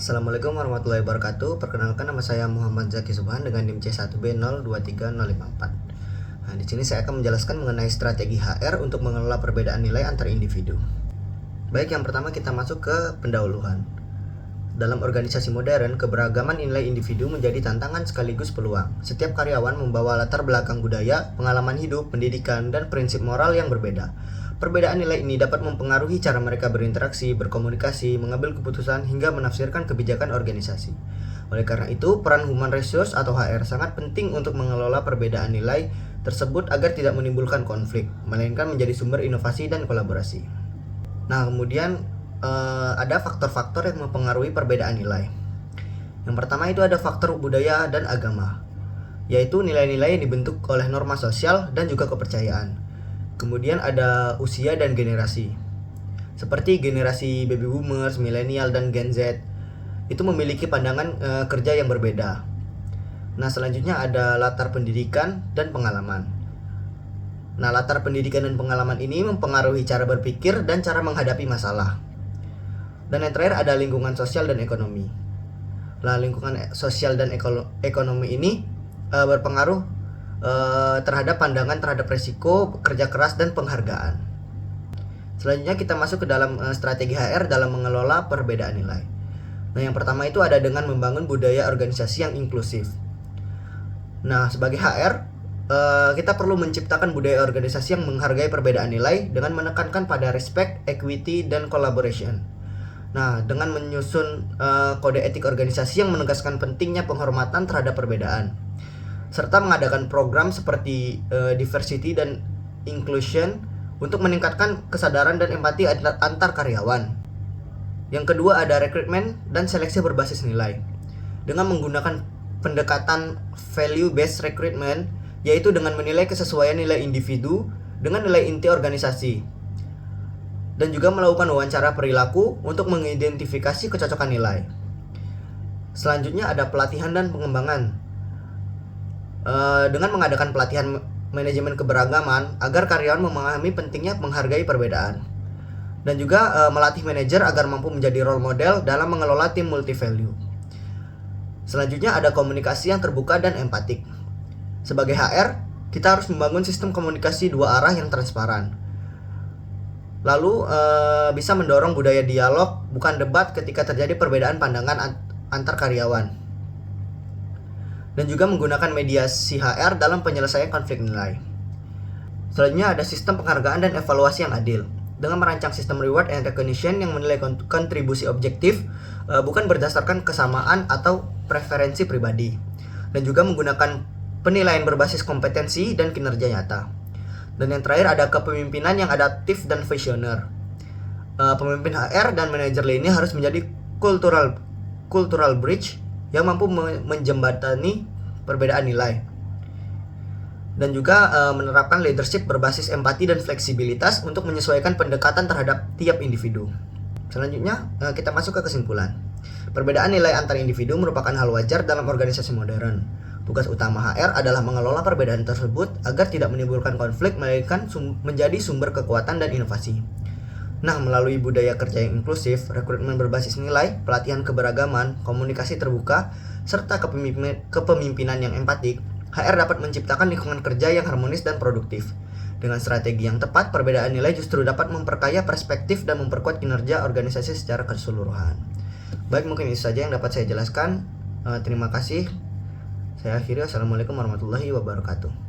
Assalamualaikum warahmatullahi wabarakatuh. Perkenalkan, nama saya Muhammad Zaki Subhan dengan NIM C1B023054. Nah, di sini saya akan menjelaskan mengenai strategi HR untuk mengelola perbedaan nilai antar individu. Baik, yang pertama kita masuk ke pendahuluan. Dalam organisasi modern, keberagaman nilai individu menjadi tantangan sekaligus peluang. Setiap karyawan membawa latar belakang budaya, pengalaman hidup, pendidikan, dan prinsip moral yang berbeda. Perbedaan nilai ini dapat mempengaruhi cara mereka berinteraksi, berkomunikasi, mengambil keputusan, hingga menafsirkan kebijakan organisasi. Oleh karena itu, peran Human Resource atau HR sangat penting untuk mengelola perbedaan nilai tersebut agar tidak menimbulkan konflik, melainkan menjadi sumber inovasi dan kolaborasi. Nah, kemudian ada faktor-faktor yang mempengaruhi perbedaan nilai. Yang pertama itu ada faktor budaya dan agama, yaitu nilai-nilai yang dibentuk oleh norma sosial dan juga kepercayaan. Kemudian ada usia dan generasi. Seperti generasi baby boomers, milenial, dan Gen Z itu memiliki pandangan kerja yang berbeda. Nah, selanjutnya ada latar pendidikan dan pengalaman. Nah, latar pendidikan dan pengalaman ini mempengaruhi cara berpikir dan cara menghadapi masalah. Dan yang terakhir ada lingkungan sosial dan ekonomi. Nah, lingkungan sosial dan ekonomi ini berpengaruh terhadap pandangan terhadap resiko, kerja keras, dan penghargaan. Selanjutnya kita masuk ke dalam strategi HR dalam mengelola perbedaan nilai. Nah, yang pertama itu ada dengan membangun budaya organisasi yang inklusif. Nah, sebagai HR, kita perlu menciptakan budaya organisasi yang menghargai perbedaan nilai dengan menekankan pada respect, equity, dan collaboration. Nah, dengan menyusun kode etik organisasi yang menegaskan pentingnya penghormatan terhadap perbedaan, serta mengadakan program seperti diversity dan inclusion untuk meningkatkan kesadaran dan empati antar karyawan. Yang kedua ada rekrutmen dan seleksi berbasis nilai. Dengan menggunakan pendekatan value based recruitment, yaitu dengan menilai kesesuaian nilai individu dengan nilai inti organisasi, dan juga melakukan wawancara perilaku untuk mengidentifikasi kecocokan nilai. Selanjutnya ada pelatihan dan pengembangan. Dengan mengadakan pelatihan manajemen keberagaman agar karyawan memahami pentingnya menghargai perbedaan, dan juga melatih manajer agar mampu menjadi role model dalam mengelola tim multi value. Selanjutnya ada komunikasi yang terbuka dan empatik. Sebagai HR, kita harus membangun sistem komunikasi dua arah yang transparan. Lalu bisa mendorong budaya dialog, bukan debat ketika terjadi perbedaan pandangan antar karyawan. Dan juga menggunakan mediasi HR dalam penyelesaian konflik nilai. Selanjutnya ada sistem penghargaan dan evaluasi yang adil. Dengan merancang sistem reward and recognition yang menilai kontribusi objektif, bukan berdasarkan kesamaan atau preferensi pribadi. Dan juga menggunakan penilaian berbasis kompetensi dan kinerja nyata. Dan yang terakhir ada kepemimpinan yang adaptif dan visioner. Pemimpin HR dan manajer lainnya harus menjadi cultural bridge yang mampu menjembatani perbedaan nilai, dan juga menerapkan leadership berbasis empati dan fleksibilitas untuk menyesuaikan pendekatan terhadap tiap individu. Selanjutnya kita masuk ke kesimpulan. Perbedaan nilai antar individu merupakan hal wajar dalam organisasi modern. Tugas utama HR adalah mengelola perbedaan tersebut agar tidak menimbulkan konflik, melainkan menjadi sumber kekuatan dan inovasi. Nah, melalui budaya kerja yang inklusif, rekrutmen berbasis nilai, pelatihan keberagaman, komunikasi terbuka, serta kepemimpinan yang empatik, HR dapat menciptakan lingkungan kerja yang harmonis dan produktif. Dengan strategi yang tepat, perbedaan nilai justru dapat memperkaya perspektif dan memperkuat kinerja organisasi secara keseluruhan. Baik, mungkin itu saja yang dapat saya jelaskan. Terima kasih. Saya akhiri. Assalamualaikum warahmatullahi wabarakatuh.